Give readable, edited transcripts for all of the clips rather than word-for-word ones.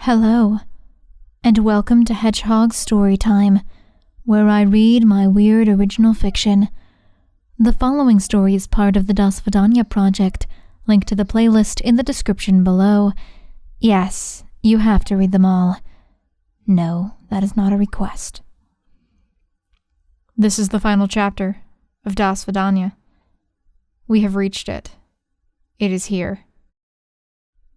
Hello, and welcome to Hedgehog Storytime, where I read my weird original fiction. The following story is part of the Vadanya project, linked to the playlist in the description below. Yes, you have to read them all. No, that is not a request. This is the final chapter of Vadanya. We have reached it. It is here.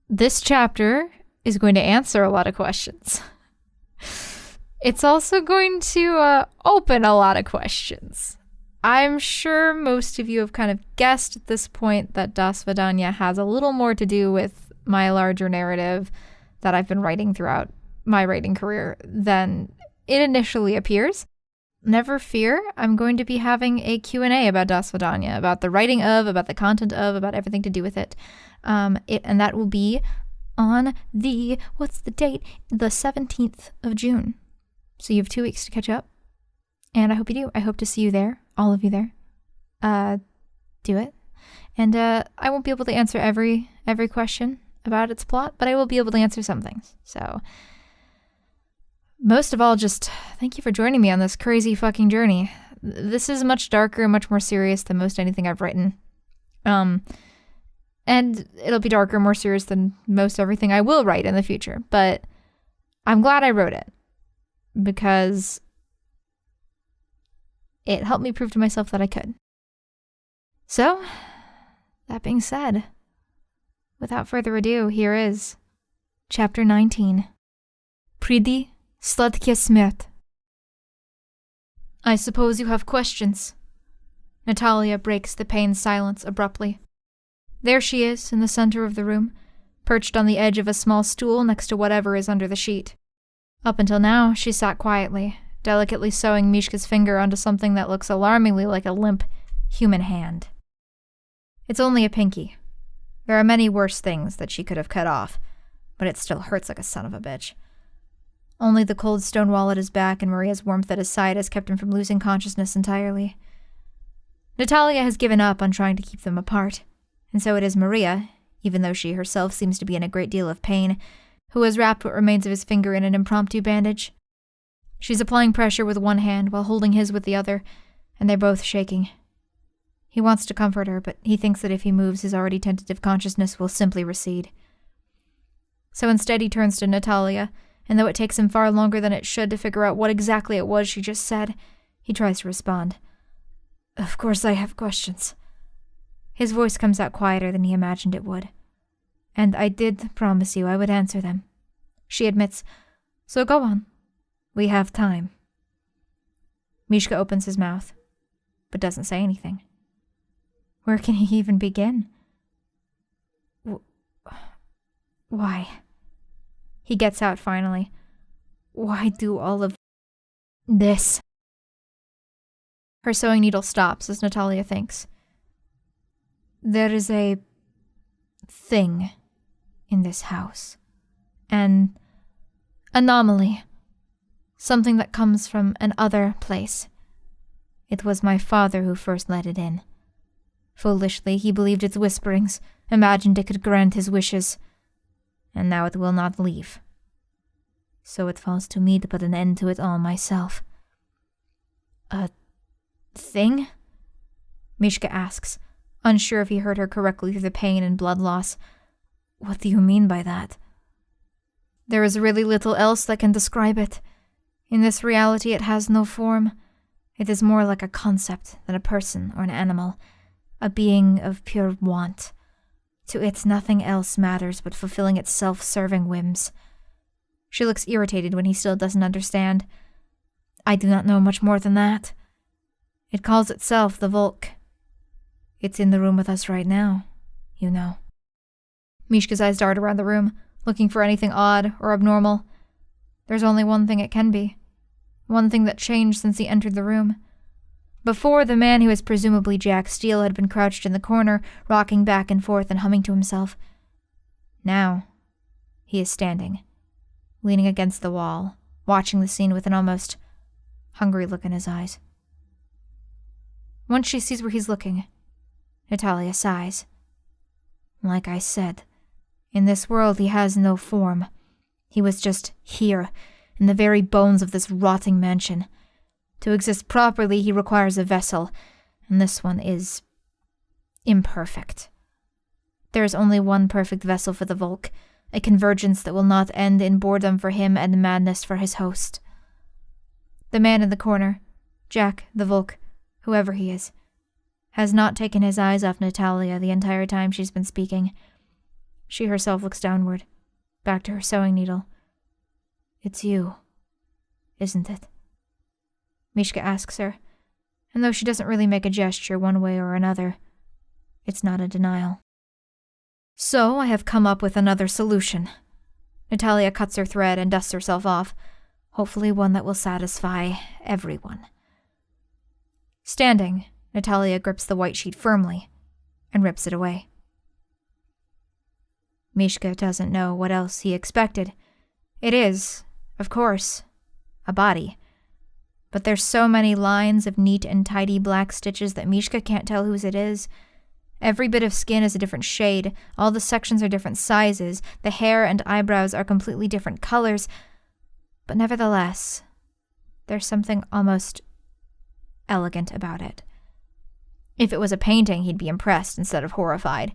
This chapter is going to answer a lot of questions. It's also going to open a lot of questions. I'm sure most of you have kind of guessed at this point that Vadanya has a little more to do with my larger narrative that I've been writing throughout my writing career than it initially appears. Never fear, I'm going to be having a Q&A about Vadanya, about the writing of, about the content of, about everything to do with it. And that will be on the, what's the date? The 17th of June. So you have 2 weeks to catch up. And I hope you do. I hope to see you there. All of you there. Do it. And I won't be able to answer every question about its plot, but I will be able to answer some things. So most of all, just thank you for joining me on this crazy fucking journey. This is much darker and much more serious than most anything I've written. And it'll be darker and more serious than most everything I will write in the future. But I'm glad I wrote it, because it helped me prove to myself that I could. So, that being said, without further ado, here is Chapter 19. Приди, сладкая, смерть. I suppose you have questions. Natalia breaks the pained silence abruptly. There she is, in the center of the room, perched on the edge of a small stool next to whatever is under the sheet. Up until now, she sat quietly, delicately sewing Mishka's finger onto something that looks alarmingly like a limp, human hand. It's only a pinky. There are many worse things that she could have cut off, but it still hurts like a son of a bitch. Only the cold stone wall at his back and Maria's warmth at his side has kept him from losing consciousness entirely. Natalia has given up on trying to keep them apart. And so it is Maria, even though she herself seems to be in a great deal of pain, who has wrapped what remains of his finger in an impromptu bandage. She's applying pressure with one hand while holding his with the other, and they're both shaking. He wants to comfort her, but he thinks that if he moves, his already tentative consciousness will simply recede. So instead he turns to Natalia, and though it takes him far longer than it should to figure out what exactly it was she just said, he tries to respond. Of course I have questions. His voice comes out quieter than he imagined it would. And I did promise you I would answer them. She admits, so go on. We have time. Mishka opens his mouth, but doesn't say anything. Where can he even begin? Why? He gets out finally. Why do all of this? Her sewing needle stops as Natalia thinks. There is a thing in this house. An anomaly. Something that comes from an other place. It was my father who first let it in. Foolishly, he believed its whisperings, imagined it could grant his wishes. And now it will not leave. So it falls to me to put an end to it all myself. A thing? Mishka asks, unsure if he heard her correctly through the pain and blood loss. What do you mean by that? There is really little else that can describe it. In this reality, it has no form. It is more like a concept than a person or an animal, a being of pure want. To it, nothing else matters but fulfilling its self-serving whims. She looks irritated when he still doesn't understand. I do not know much more than that. It calls itself the Volk. It's in the room with us right now, you know. Mishka's eyes dart around the room, looking for anything odd or abnormal. There's only one thing it can be. One thing that changed since he entered the room. Before, the man who was presumably Jack Steele had been crouched in the corner, rocking back and forth and humming to himself. Now, he is standing, leaning against the wall, watching the scene with an almost hungry look in his eyes. Once she sees where he's looking, Natalia sighs. Like I said, in this world he has no form. He was just here, in the very bones of this rotting mansion. To exist properly, he requires a vessel, and this one is imperfect. There is only one perfect vessel for the Volk, a convergence that will not end in boredom for him and madness for his host. The man in the corner, Jack, the Volk, whoever he is, has not taken his eyes off Natalia the entire time she's been speaking. She herself looks downward, back to her sewing needle. It's you, isn't it? Mishka asks her, and though she doesn't really make a gesture one way or another, it's not a denial. So I have come up with another solution. Natalia cuts her thread and dusts herself off, hopefully one that will satisfy everyone. Standing, Natalia grips the white sheet firmly and rips it away. Mishka doesn't know what else he expected. It is, of course, a body. But there's so many lines of neat and tidy black stitches that Mishka can't tell whose it is. Every bit of skin is a different shade, all the sections are different sizes, the hair and eyebrows are completely different colors, but nevertheless, there's something almost elegant about it. If it was a painting, he'd be impressed instead of horrified.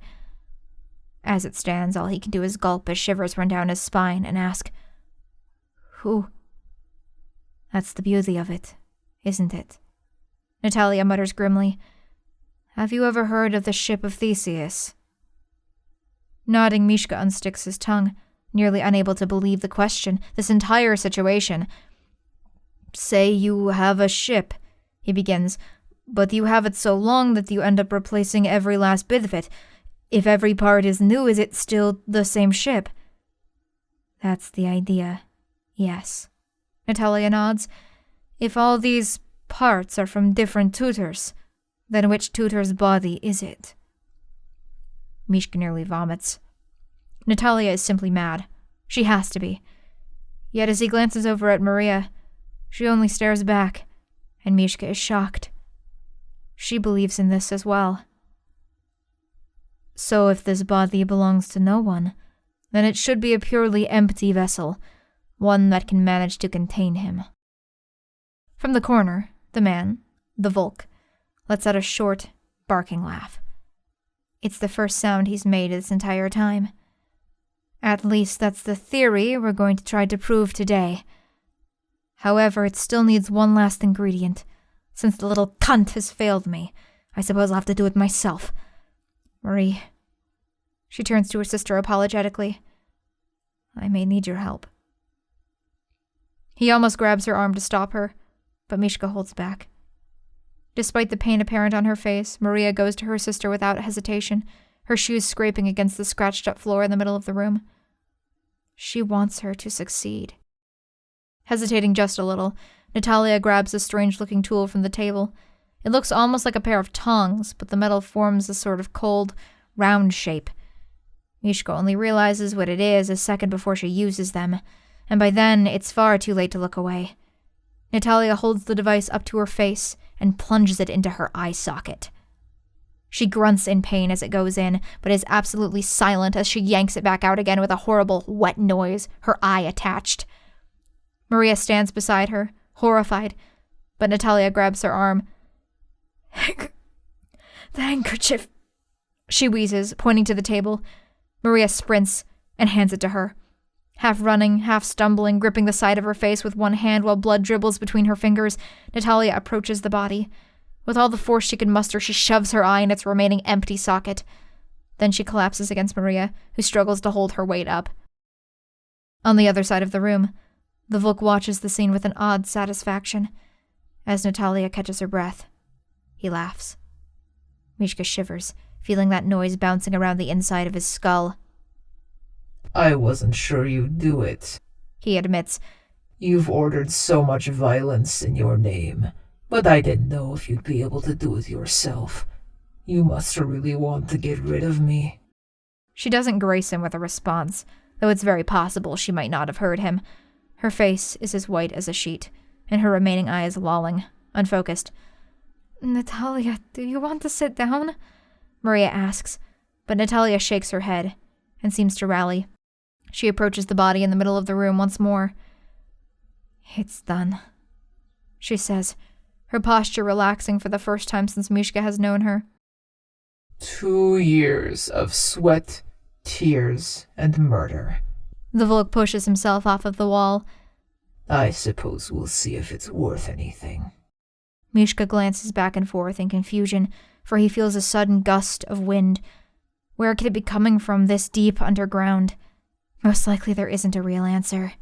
As it stands, all he can do is gulp as shivers run down his spine and ask, "Who?" That's the beauty of it, isn't it? Natalia mutters grimly, "Have you ever heard of the ship of Theseus?" Nodding, Mishka unsticks his tongue, nearly unable to believe the question, this entire situation. "Say you have a ship," he begins, "but you have it so long that you end up replacing every last bit of it. If every part is new, is it still the same ship?" "That's the idea, yes." Natalia nods. "If all these parts are from different tutors, then which tutor's body is it?" Mishka nearly vomits. Natalia is simply mad. She has to be. Yet as he glances over at Maria, she only stares back, and Mishka is shocked. She believes in this as well. So if this body belongs to no one, then it should be a purely empty vessel, one that can manage to contain him. From the corner, the man, the Volk, lets out a short, barking laugh. It's the first sound he's made this entire time. At least that's the theory we're going to try to prove today. However, it still needs one last ingredient. Since the little cunt has failed me, I suppose I'll have to do it myself. Marie. She turns to her sister apologetically. I may need your help. He almost grabs her arm to stop her, but Mishka holds back. Despite the pain apparent on her face, Maria goes to her sister without hesitation, her shoes scraping against the scratched-up floor in the middle of the room. She wants her to succeed. Hesitating just a little, Natalia grabs a strange-looking tool from the table. It looks almost like a pair of tongs, but the metal forms a sort of cold, round shape. Mishka only realizes what it is a second before she uses them, and by then it's far too late to look away. Natalia holds the device up to her face and plunges it into her eye socket. She grunts in pain as it goes in, but is absolutely silent as she yanks it back out again with a horrible, wet noise, her eye attached. Maria stands beside her, horrified, but Natalia grabs her arm. The handkerchief, she wheezes, pointing to the table. Maria sprints and hands it to her. Half running, half stumbling, gripping the side of her face with one hand while blood dribbles between her fingers, Natalia approaches the body. With all the force she can muster, she shoves her eye in its remaining empty socket. Then she collapses against Maria, who struggles to hold her weight up. On the other side of the room, the Volk watches the scene with an odd satisfaction. As Natalia catches her breath, he laughs. Mishka shivers, feeling that noise bouncing around the inside of his skull. I wasn't sure you'd do it, he admits. You've ordered so much violence in your name, but I didn't know if you'd be able to do it yourself. You must really want to get rid of me. She doesn't grace him with a response, though it's very possible she might not have heard him. Her face is as white as a sheet, and her remaining eye is lolling, unfocused. Natalia, do you want to sit down? Maria asks, but Natalia shakes her head and seems to rally. she approaches the body in the middle of the room once more. "It's done," she says, her posture relaxing for the first time since Mishka has known her. 2 years of sweat, tears, and murder. The Volk pushes himself off of the wall. I suppose we'll see if it's worth anything. Mishka glances back and forth in confusion, for he feels a sudden gust of wind. Where could it be coming from this deep underground? Most likely there isn't a real answer.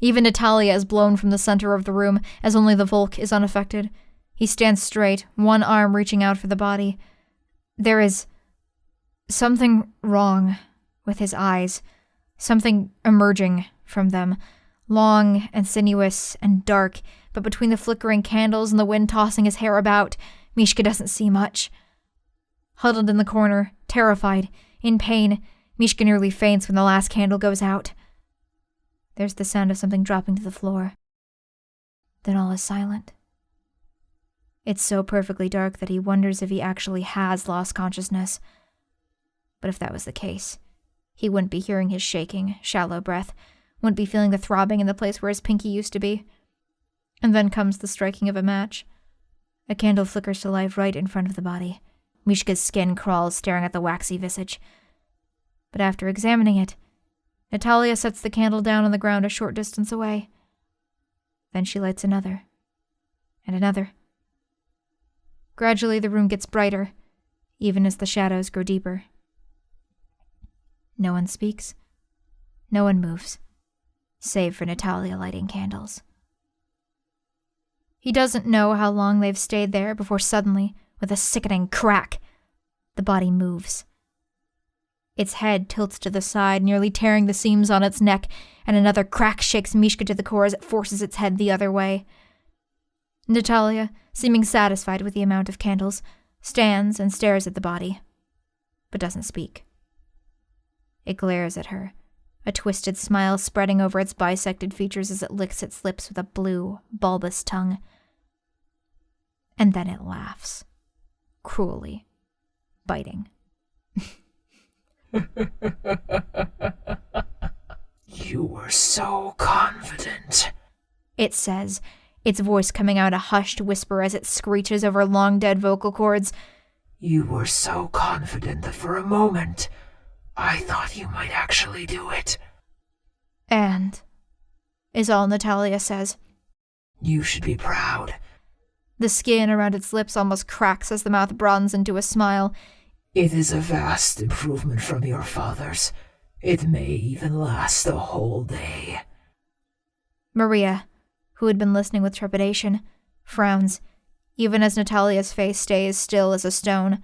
Even Natalia is blown from the center of the room, as only the Volk is unaffected. He stands straight, one arm reaching out for the body. There is something wrong with his eyes, something emerging from them, long and sinuous and dark, but between the flickering candles and the wind tossing his hair about, Mishka doesn't see much. Huddled in the corner, terrified, in pain, Mishka nearly faints when the last candle goes out. There's the sound of something dropping to the floor. Then all is silent. It's so perfectly dark that he wonders if he actually has lost consciousness. But if that was the case, he wouldn't be hearing his shaking, shallow breath, wouldn't be feeling the throbbing in the place where his pinky used to be. And then comes the striking of a match. A candle flickers to life right in front of the body. Mishka's skin crawls, staring at the waxy visage. But after examining it, Natalia sets the candle down on the ground a short distance away. Then she lights another, and another. Gradually the room gets brighter, even as the shadows grow deeper. No one speaks. No one moves, save for Natalia lighting candles. He doesn't know how long they've stayed there before suddenly, with a sickening crack, the body moves. Its head tilts to the side, nearly tearing the seams on its neck, and another crack shakes Mishka to the core as it forces its head the other way. Natalia, seeming satisfied with the amount of candles, stands and stares at the body, but doesn't speak. It glares at her, a twisted smile spreading over its bisected features as it licks its lips with a blue, bulbous tongue. And then it laughs, cruelly, biting. You were so confident, it says, its voice coming out a hushed whisper as it screeches over long-dead vocal cords. You were so confident that for a moment, I thought you might actually do it. And, is all Natalia says. You should be proud. The skin around its lips almost cracks as the mouth broadens into a smile. It is a vast improvement from your father's. It may even last a whole day. Maria, who had been listening with trepidation, frowns, even as Natalia's face stays still as a stone.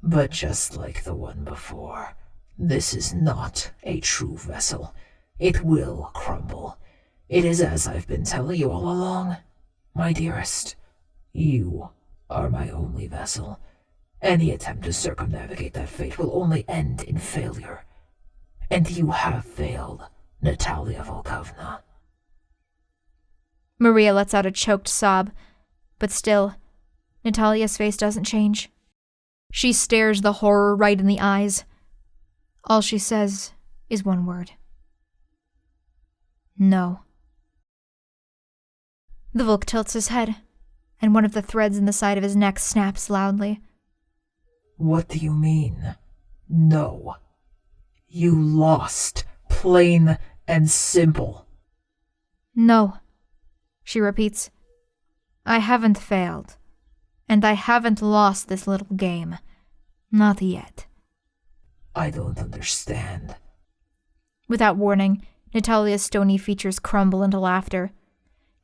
But just like the one before, this is not a true vessel. It will crumble. It is as I've been telling you all along, my dearest. You are my only vessel. Any attempt to circumnavigate that fate will only end in failure. And you have failed, Natalia Volkovna. Maria lets out a choked sob, but still, Natalia's face doesn't change. She stares the horror right in the eyes. All she says is one word. No. The Volk tilts his head, and one of the threads in the side of his neck snaps loudly. What do you mean? No. You lost, plain and simple. No, she repeats. I haven't failed, and I haven't lost this little game. Not yet. I don't understand. Without warning, Natalia's stony features crumble into laughter.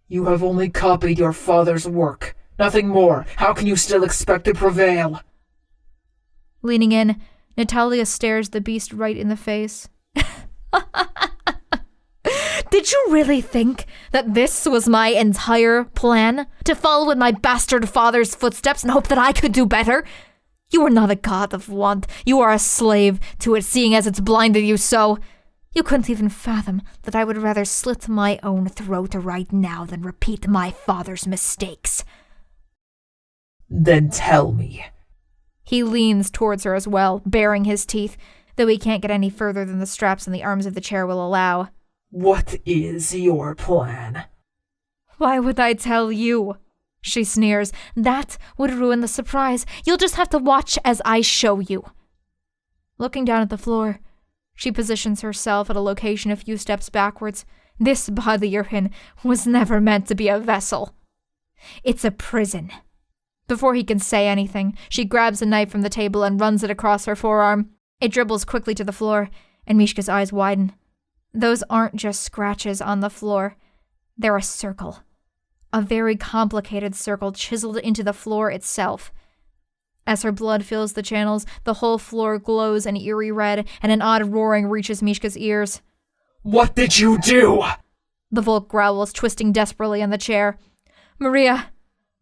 You have only copied your father's work. Nothing more. How can you still expect to prevail? Leaning in, Natalia stares the beast right in the face. Did you really think that this was my entire plan? To follow in my bastard father's footsteps and hope that I could do better? You are not a god of want. You are a slave to it, seeing as it's blinded you so. You couldn't even fathom that I would rather slit my own throat right now than repeat my father's mistakes. Then tell me. He leans towards her as well, baring his teeth. though he can't get any further than the straps and the arms of the chair will allow. What is your plan? Why would I tell you? She sneers. That would ruin the surprise. You'll just have to watch as I show you. Looking down at the floor, she positions herself at a location a few steps backwards. This body you're in was never meant to be a vessel. It's a prison. Before he can say anything, she grabs a knife from the table and runs it across her forearm. It dribbles quickly to the floor, and Mishka's eyes widen. Those aren't just scratches on the floor. They're a circle. A very complicated circle chiseled into the floor itself. As her blood fills the channels, the whole floor glows an eerie red, and an odd roaring reaches Mishka's ears. What did you do? The Volk growls, twisting desperately in the chair. Maria!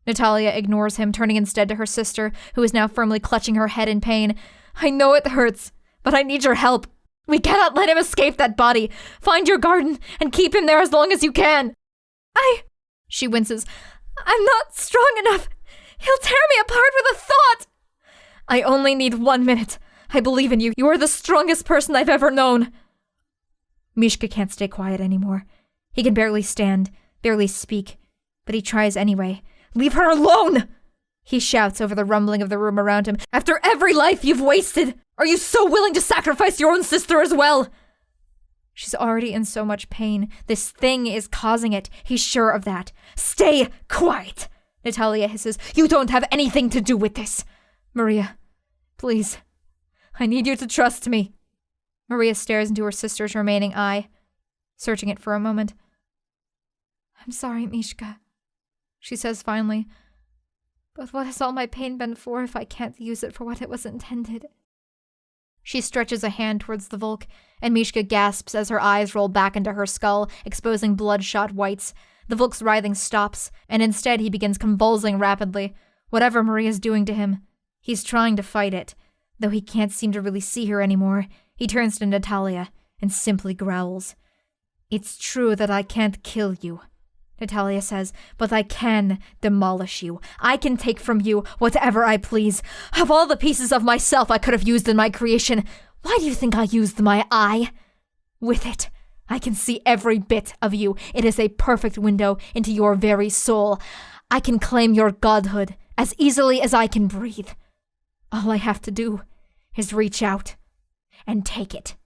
Natalia ignores him, turning instead to her sister, who is now firmly clutching her head in pain. I know it hurts, but I need your help. We cannot let him escape that body. Find your garden and keep him there as long as you can. She winces. I'm not strong enough. He'll tear me apart with a thought. I only need 1 minute. I believe in you. You are the strongest person I've ever known. Mishka can't stay quiet anymore. He can barely stand, barely speak, but he tries anyway. Leave her alone! He shouts over the rumbling of the room around him. After every life you've wasted, are you so willing to sacrifice your own sister as well? She's already in so much pain. This thing is causing it. He's sure of that. Stay quiet, Natalia hisses. You don't have anything to do with this. Maria, please. I need you to trust me. Maria stares into her sister's remaining eye, searching it for a moment. I'm sorry, Mishka, she says finally. But what has all my pain been for if I can't use it for what it was intended? She stretches a hand towards the Volk, and Mishka gasps as her eyes roll back into her skull, exposing bloodshot whites. The Volk's writhing stops, and instead he begins convulsing rapidly. Whatever Maria's doing to him, he's trying to fight it. Though he can't seem to really see her anymore, he turns to Natalia and simply growls. It's true that I can't kill you, Natalia says, but I can demolish you. I can take from you whatever I please. Of all the pieces of myself I could have used in my creation, why do you think I used my eye? With it, I can see every bit of you. It is a perfect window into your very soul. I can claim your godhood as easily as I can breathe. All I have to do is reach out and take it.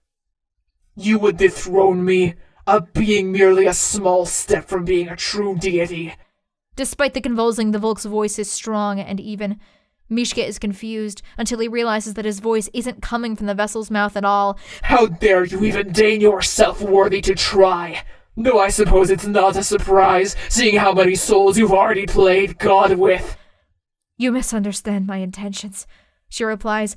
You would dethrone me, a being merely a small step from being a true deity. Despite the convulsing, the Volk's voice is strong and even. Mishka is confused until he realizes that his voice isn't coming from the vessel's mouth at all. How dare you even deign yourself worthy to try? Though I suppose it's not a surprise, seeing how many souls you've already played God with. You misunderstand my intentions, she replies.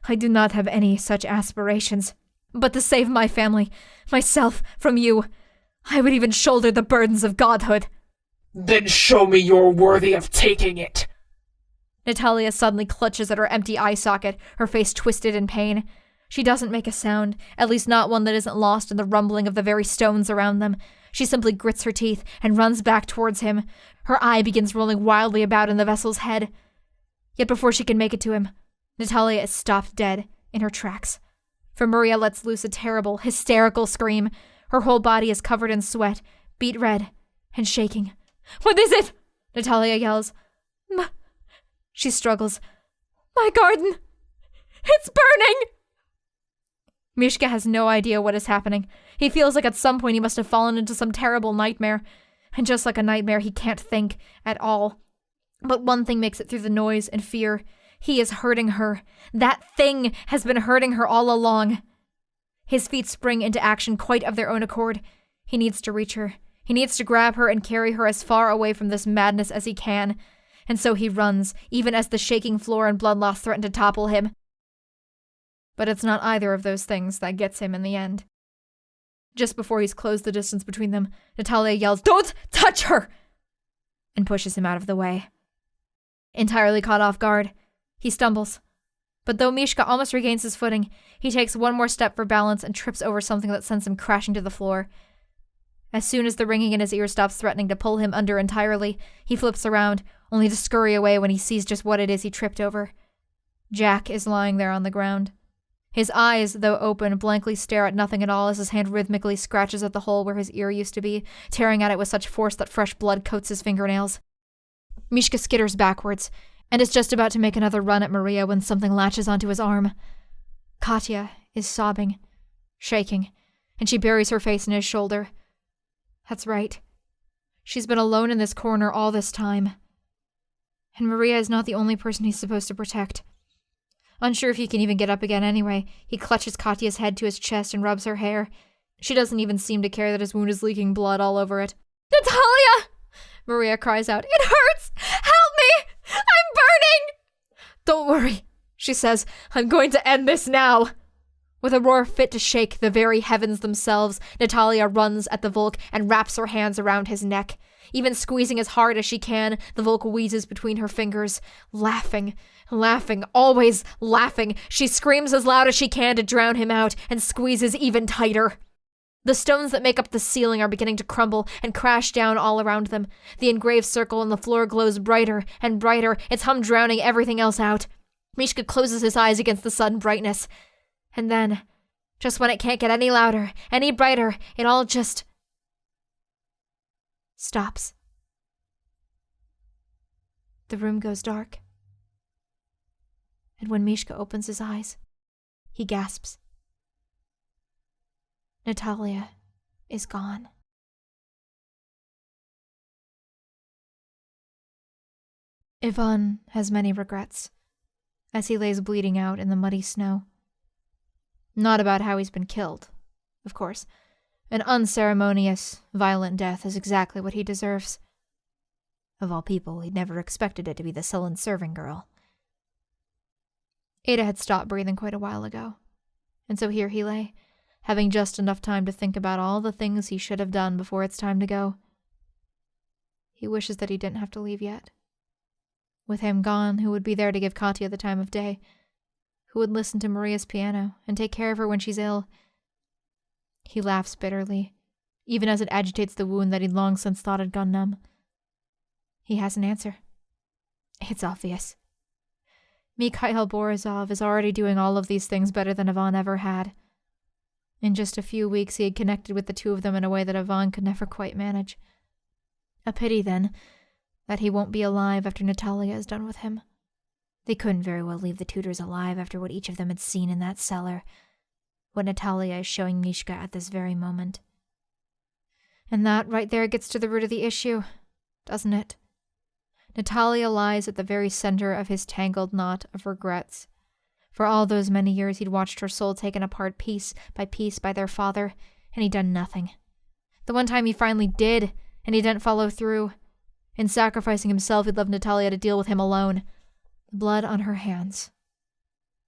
I do not have any such aspirations. But to save my family, myself, from you, I would even shoulder the burdens of godhood. Then show me you're worthy of taking it. Natalia suddenly clutches at her empty eye socket, her face twisted in pain. She doesn't make a sound, at least not one that isn't lost in the rumbling of the very stones around them. She simply grits her teeth and runs back towards him. Her eye begins rolling wildly about in the vessel's head. Yet before she can make it to him, Natalia is stopped dead in her tracks. For Maria lets loose a terrible, hysterical scream. Her whole body is covered in sweat, beet red, and shaking. What is it? Natalia yells. She struggles. My garden! It's burning! Mishka has no idea what is happening. He feels like at some point he must have fallen into some terrible nightmare. And just like a nightmare, he can't think at all. But one thing makes it through the noise and fear. He is hurting her. That thing has been hurting her all along. His feet spring into action quite of their own accord. He needs to reach her. He needs to grab her and carry her as far away from this madness as he can. And so he runs, even as the shaking floor and blood loss threaten to topple him. But it's not either of those things that gets him in the end. Just before he's closed the distance between them, Natalia yells, "Don't touch her!" and pushes him out of the way. Entirely caught off guard, he stumbles. But though Mishka almost regains his footing, he takes one more step for balance and trips over something that sends him crashing to the floor. As soon as the ringing in his ear stops threatening to pull him under entirely, he flips around, only to scurry away when he sees just what it is he tripped over. Jack is lying there on the ground. His eyes, though open, blankly stare at nothing at all as his hand rhythmically scratches at the hole where his ear used to be, tearing at it with such force that fresh blood coats his fingernails. Mishka skitters backwards, and is just about to make another run at Maria when something latches onto his arm. Katya is sobbing, shaking, and she buries her face in his shoulder. That's right. She's been alone in this corner all this time. And Maria is not the only person he's supposed to protect. Unsure if he can even get up again anyway, he clutches Katya's head to his chest and rubs her hair. She doesn't even seem to care that his wound is leaking blood all over it. "Natalia!" Maria cries out. "It hurts! Help me! I'm burning!" "Don't worry," she says. "I'm going to end this now." With a roar fit to shake the very heavens themselves, Natalia runs at the Volk and wraps her hands around his neck. Even squeezing as hard as she can, the Volk wheezes between her fingers. Laughing, always laughing, she screams as loud as she can to drown him out and squeezes even tighter. The stones that make up the ceiling are beginning to crumble and crash down all around them. The engraved circle on the floor glows brighter and brighter, its hum drowning everything else out. Mishka closes his eyes against the sudden brightness. And then, just when it can't get any louder, any brighter, it all just stops. The room goes dark. And when Mishka opens his eyes, he gasps. Natalia is gone. Ivan has many regrets as he lays bleeding out in the muddy snow. Not about how he's been killed, of course. An unceremonious, violent death is exactly what he deserves. Of all people, he'd never expected it to be the sullen serving girl. Ada had stopped breathing quite a while ago, and so here he lay, having just enough time to think about all the things he should have done before it's time to go. He wishes that he didn't have to leave yet. With him gone, who would be there to give Katya the time of day? Who would listen to Maria's piano and take care of her when she's ill? He laughs bitterly, even as it agitates the wound that he'd long since thought had gone numb. He has an answer. It's obvious. Mikhail Borisov is already doing all of these things better than Ivan ever had. In just a few weeks he had connected with the two of them in a way that Ivan could never quite manage. A pity, then, that he won't be alive after Natalia is done with him. They couldn't very well leave the tutors alive after what each of them had seen in that cellar, what Natalia is showing Mishka at this very moment. And that right there gets to the root of the issue, doesn't it? Natalia lies at the very center of his tangled knot of regrets. For all those many years he'd watched her soul taken apart piece by their father, and he'd done nothing. The one time he finally did, and he didn't follow through. In sacrificing himself, he'd left Natalia to deal with him alone. The blood on her hands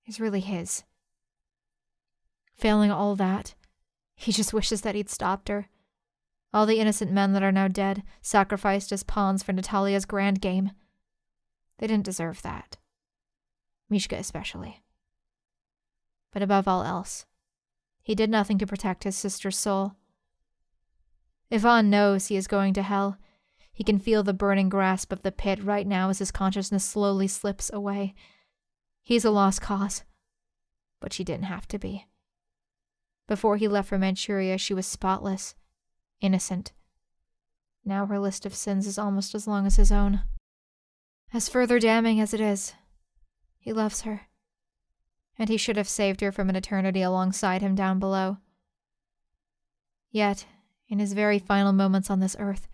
is really his. Failing all that, he just wishes that he'd stopped her. All the innocent men that are now dead, sacrificed as pawns for Natalia's grand game. They didn't deserve that. Mishka especially. But above all else, he did nothing to protect his sister's soul. Ivan knows he is going to hell. He can feel the burning grasp of the pit right now as his consciousness slowly slips away. He's a lost cause. But she didn't have to be. Before he left for Manchuria, she was spotless, innocent. Now her list of sins is almost as long as his own. As further damning as it is, he loves her. And he should have saved her from an eternity alongside him down below. Yet, in his very final moments on this earth,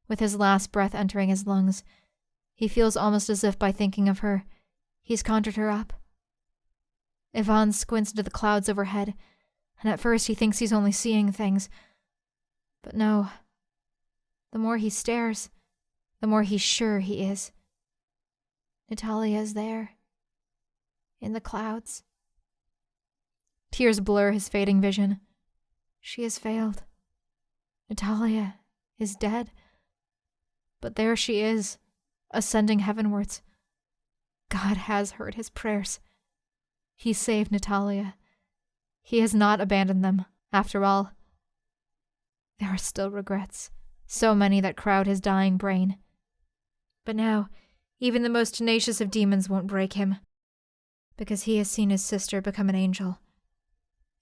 with his last breath entering his lungs, he feels almost as if by thinking of her, he's conjured her up. Ivan squints into the clouds overhead, and at first he thinks he's only seeing things. But no. The more he stares, the more he's sure he is. Natalia is there. In the clouds. Tears blur his fading vision. She has failed. Natalia is dead. But there she is, ascending heavenwards. God has heard his prayers. He saved Natalia. He has not abandoned them, after all. There are still regrets, so many that crowd his dying brain. But now, even the most tenacious of demons won't break him, because he has seen his sister become an angel,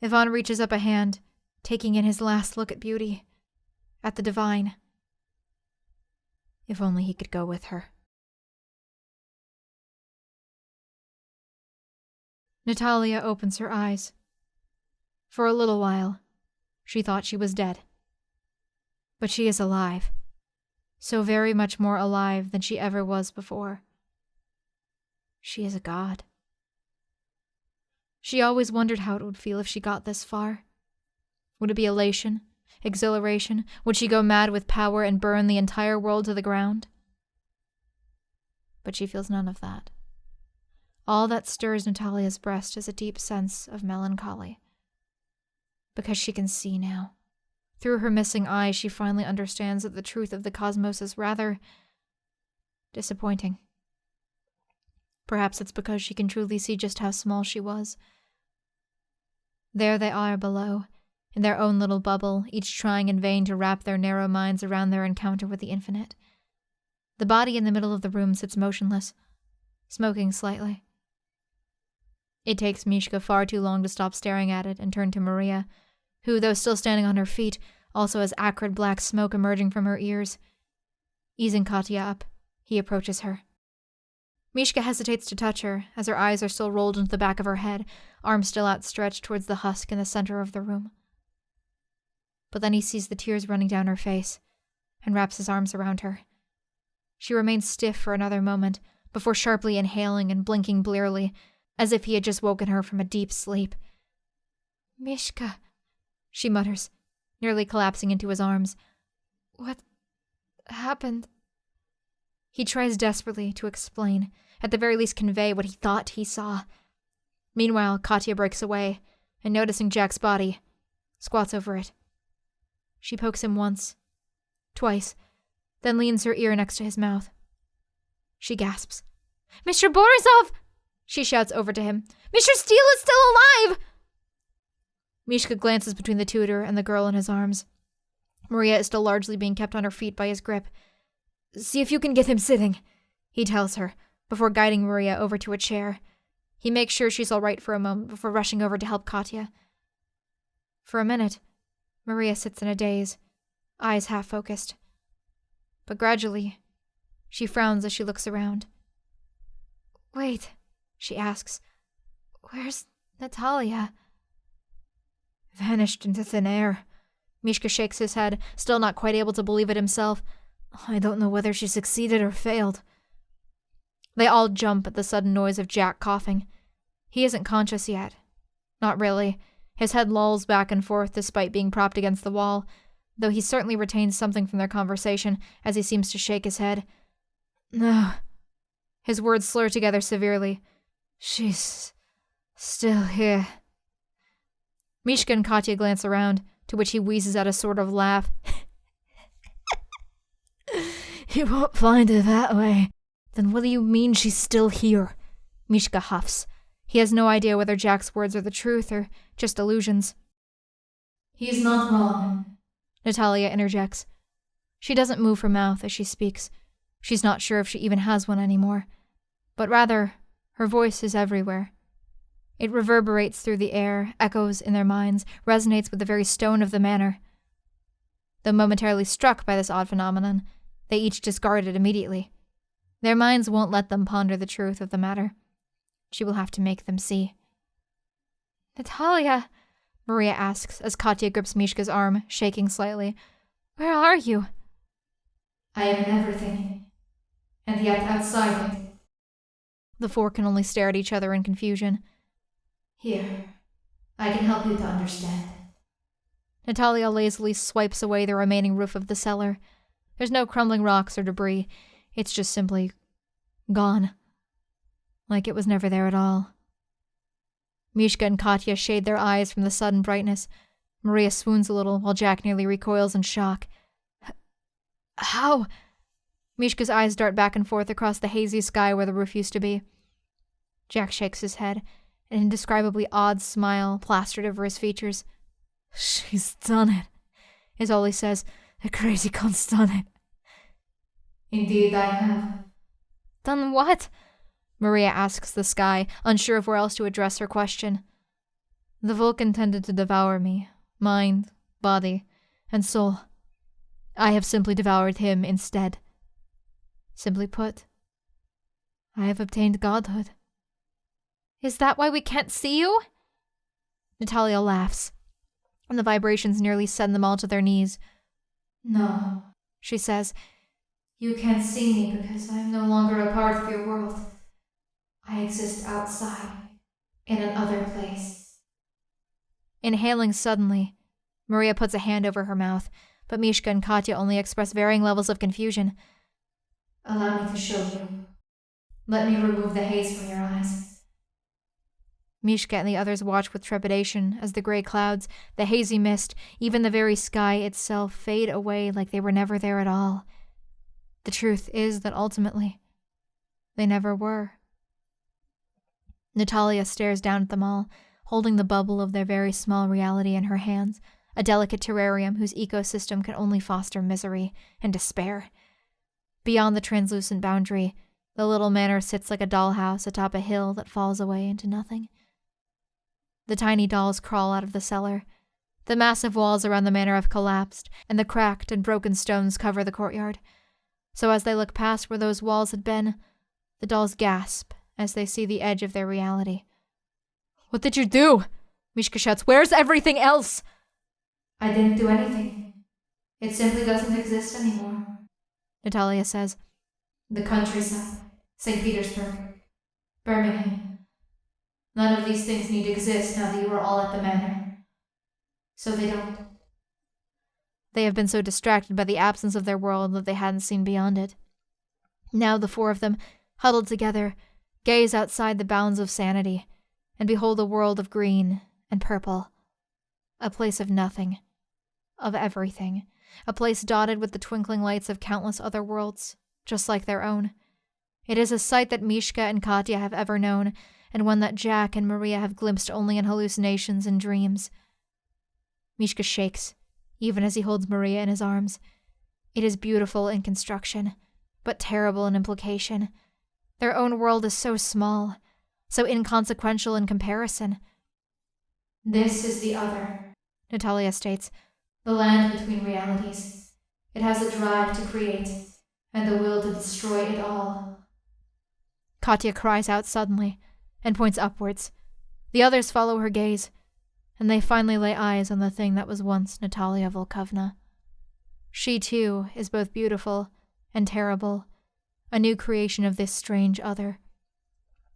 Ivan reaches up a hand, taking in his last look at beauty, at the divine. If only he could go with her. Natalia opens her eyes. For a little while, she thought she was dead. But she is alive. So very much more alive than she ever was before. She is a god. She always wondered how it would feel if she got this far. Would it be elation? Exhilaration? Would she go mad with power and burn the entire world to the ground? But she feels none of that. All that stirs Natalia's breast is a deep sense of melancholy. Because she can see now. Through her missing eyes, she finally understands that the truth of the cosmos is rather disappointing. Perhaps it's because she can truly see just how small she was. There they are below, in their own little bubble, each trying in vain to wrap their narrow minds around their encounter with the infinite. The body in the middle of the room sits motionless, smoking slightly. It takes Mishka far too long to stop staring at it and turn to Maria, who, though still standing on her feet, also has acrid black smoke emerging from her ears. Easing Katya up, he approaches her. Mishka hesitates to touch her, as her eyes are still rolled into the back of her head, arms still outstretched towards the husk in the center of the room. But then he sees the tears running down her face, and wraps his arms around her. She remains stiff for another moment, before sharply inhaling and blinking blearily, as if he had just woken her from a deep sleep. "Mishka," she mutters, nearly collapsing into his arms. "What happened?" He tries desperately to explain, at the very least convey what he thought he saw. Meanwhile, Katya breaks away, and noticing Jack's body, squats over it. She pokes him once, twice, then leans her ear next to his mouth. She gasps. "Mr. Borisov!" she shouts over to him. "Mr. Steele is still alive!" Mishka glances between the tutor and the girl in his arms. Maria is still largely being kept on her feet by his grip. "See if you can get him sitting," he tells her, before guiding Maria over to a chair. He makes sure she's all right for a moment before rushing over to help Katya. For a minute, Maria sits in a daze, eyes half-focused. But gradually, she frowns as she looks around. "Wait," she asks. "Where's Natalia?" "Vanished into thin air." Mishka shakes his head, still not quite able to believe it himself. "I don't know whether she succeeded or failed." They all jump at the sudden noise of Jack coughing. He isn't conscious yet. Not really. His head lolls back and forth despite being propped against the wall, though he certainly retains something from their conversation as he seems to shake his head. "No." His words slur together severely. "She's still here." Mishka and Katya glance around, to which he wheezes out a sort of laugh. "You won't find her that way." "Then what do you mean she's still here?" Mishka huffs. He has no idea whether Jack's words are the truth or just illusions. "He's not wrong," Natalia interjects. She doesn't move her mouth as she speaks. She's not sure if she even has one anymore. But rather, her voice is everywhere. It reverberates through the air, echoes in their minds, resonates with the very stone of the manor. Though momentarily struck by this odd phenomenon, they each discard it immediately. Their minds won't let them ponder the truth of the matter. She will have to make them see. "Natalia," Maria asks as Katya grips Mishka's arm, shaking slightly. "Where are you?" "I am in everything, and yet outside it." The four can only stare at each other in confusion. "Here, I can help you to understand." Natalia lazily swipes away the remaining roof of the cellar. There's no crumbling rocks or debris. It's just simply gone. Like it was never there at all. Mishka and Katya shade their eyes from the sudden brightness. Maria swoons a little while Jack nearly recoils in shock. "How?" Mishka's eyes dart back and forth across the hazy sky where the roof used to be. Jack shakes his head, an indescribably odd smile plastered over his features. "She's done it," is all he says. "The crazy cunt's done it." "Indeed I have." "Done what?" Maria asks the sky, unsure of where else to address her question. The Volk intended to devour me, mind, body, and soul. I have simply devoured him instead. Simply put, I have obtained godhood. Is that why we can't see you? Natalia laughs, and the vibrations nearly send them all to their knees. No, she says, you can't see me because I am no longer a part of your world. I exist outside, in another place. Inhaling suddenly, Maria puts a hand over her mouth, but Mishka and Katya only express varying levels of confusion. Allow me to show you. Let me remove the haze from your eyes. Mishka and the others watch with trepidation as the gray clouds, the hazy mist, even the very sky itself fade away like they were never there at all. The truth is that ultimately, they never were. Natalia stares down at them all, holding the bubble of their very small reality in her hands, a delicate terrarium whose ecosystem can only foster misery and despair. Beyond the translucent boundary, the little manor sits like a dollhouse atop a hill that falls away into nothing. The tiny dolls crawl out of the cellar. The massive walls around the manor have collapsed, and the cracked and broken stones cover the courtyard. So as they look past where those walls had been, the dolls gasp as they see the edge of their reality. What did you do? Mishka shouts, where's everything else? I didn't do anything. It simply doesn't exist anymore, Natalia says. The countryside, St. Petersburg, Birmingham. None of these things need to exist now that you are all at the manor. So they don't. They have been so distracted by the absence of their world that they hadn't seen beyond it. Now the four of them, huddled together, gaze outside the bounds of sanity and behold a world of green and purple. A place of nothing, of everything. A place dotted with the twinkling lights of countless other worlds, just like their own. It is a sight that Mishka and Katya have ever known, and one that Jack and Maria have glimpsed only in hallucinations and dreams. Mishka shakes, even as he holds Maria in his arms. It is beautiful in construction, but terrible in implication. Their own world is so small, so inconsequential in comparison. This is the other, Natalia states, the land between realities. It has a drive to create, and the will to destroy it all. Katya cries out suddenly, and points upwards. The others follow her gaze, and they finally lay eyes on the thing that was once Natalia Volkovna. She, too, is both beautiful and terrible, a new creation of this strange other.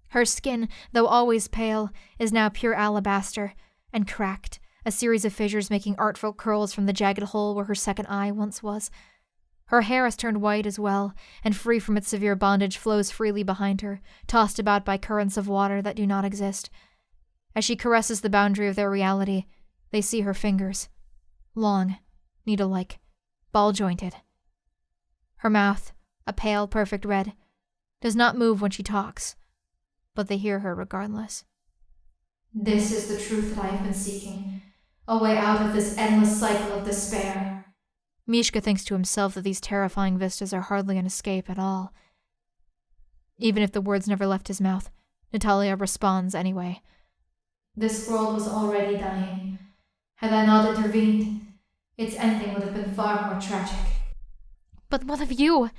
Her skin, though always pale, is now pure alabaster, and cracked, a series of fissures making artful curls from the jagged hole where her second eye once was. Her hair has turned white as well, and free from its severe bondage flows freely behind her, tossed about by currents of water that do not exist. As she caresses the boundary of their reality, they see her fingers. Long, needle-like, ball-jointed. Her mouth, a pale, perfect red, does not move when she talks, but they hear her regardless. This is the truth that I have been seeking, a way out of this endless cycle of despair. Mishka thinks to himself that these terrifying vistas are hardly an escape at all. Even if the words never left his mouth, Natalia responds anyway. This world was already dying. Had I not intervened, its ending would have been far more tragic. But what have you?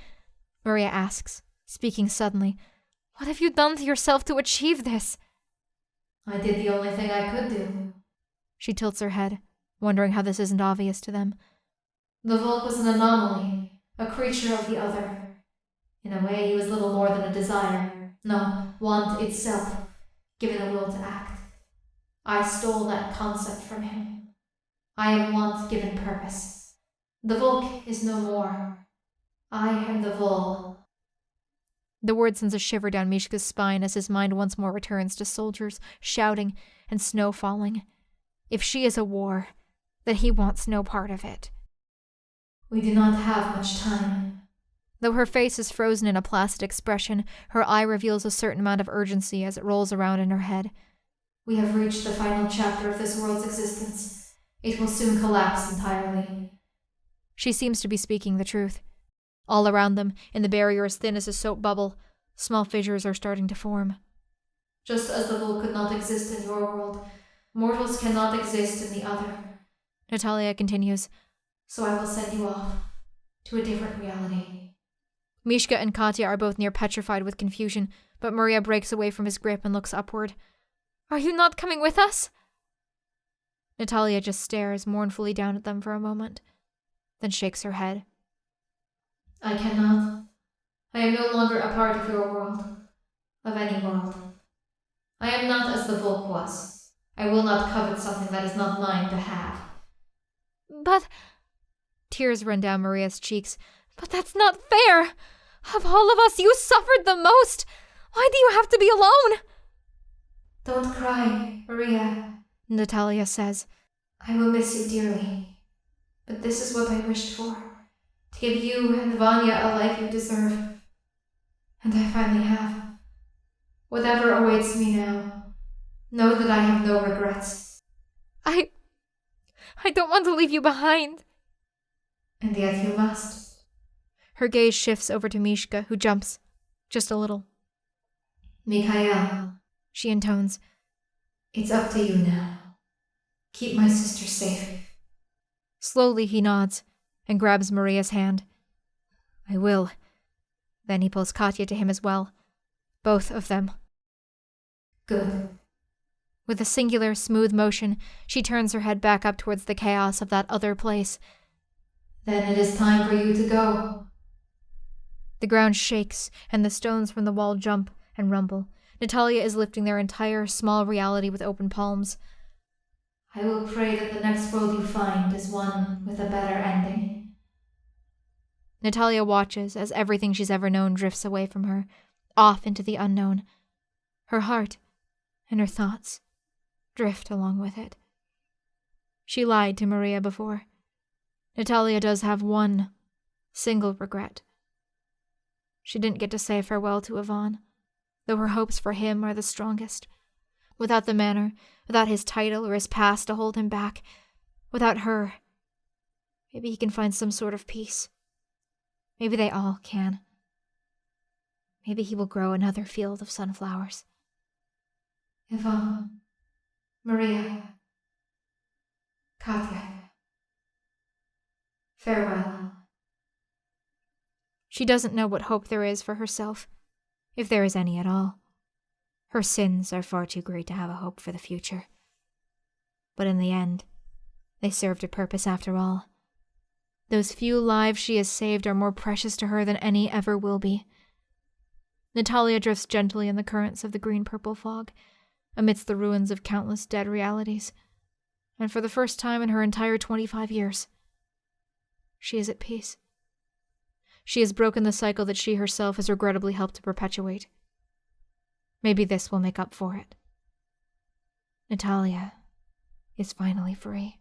Maria asks, speaking suddenly. What have you done to yourself to achieve this? I did the only thing I could do. She tilts her head, wondering how this isn't obvious to them. The Volk was an anomaly, a creature of the other. In a way, he was little more than a desire, no, want itself, given a will to act. I stole that concept from him. I am want given purpose. The Volk is no more. I am the Vol. The word sends a shiver down Mishka's spine as his mind once more returns to soldiers, shouting, and snow falling. If she is a war, then he wants no part of it. We do not have much time. Though her face is frozen in a placid expression, her eye reveals a certain amount of urgency as it rolls around in her head. We have reached the final chapter of this world's existence. It will soon collapse entirely. She seems to be speaking the truth. All around them, in the barrier as thin as a soap bubble, small fissures are starting to form. Just as the Volk could not exist in your world, Mortals cannot exist in the other, Natalia continues, so I will send you off to a different reality. Mishka and Katya are both near petrified with confusion, but Maria breaks away from his grip and looks upward. Are you not coming with us? Natalia just stares mournfully down at them for a moment, then shakes her head. I cannot. I am no longer a part of your world, of any world. I am not as the Volk was. I will not covet something that is not mine to have. But... Tears run down Maria's cheeks. But that's not fair! Of all of us, you suffered the most! Why do you have to be alone? Don't cry, Maria, Natalia says. I will miss you dearly. But this is what I wished for. To give you and Vanya a life you deserve. And I finally have. Whatever awaits me now, know that I have no regrets. I don't want to leave you behind. And yet you must. Her gaze shifts over to Mishka, who jumps, just a little. Mikhail, she intones, it's up to you now. Keep my sister safe. Slowly he nods and grabs Maria's hand. I will. Then he pulls Katya to him as well. Both of them. Good. With a singular, smooth motion, she turns her head back up towards the chaos of that other place. Then it is time for you to go. The ground shakes, and the stones from the wall jump and rumble. Natalia is lifting their entire small reality with open palms. I will pray that the next world you find is one with a better ending. Natalia watches as everything she's ever known drifts away from her, off into the unknown. Her heart and her thoughts drift along with it. She lied to Maria before. Natalia does have one single regret. She didn't get to say farewell to Ivan, though her hopes for him are the strongest. Without the manor, without his title or his past to hold him back, without her, maybe he can find some sort of peace. Maybe they all can. Maybe he will grow another field of sunflowers. Ivan, Maria, Katya, farewell. She doesn't know what hope there is for herself, if there is any at all. Her sins are far too great to have a hope for the future. But in the end, they served a purpose after all. Those few lives she has saved are more precious to her than any ever will be. Natalia drifts gently in the currents of the green-purple fog, amidst the ruins of countless dead realities, and for the first time in her entire 25 years, she is at peace. She has broken the cycle that she herself has regrettably helped to perpetuate. Maybe this will make up for it. Natalia is finally free.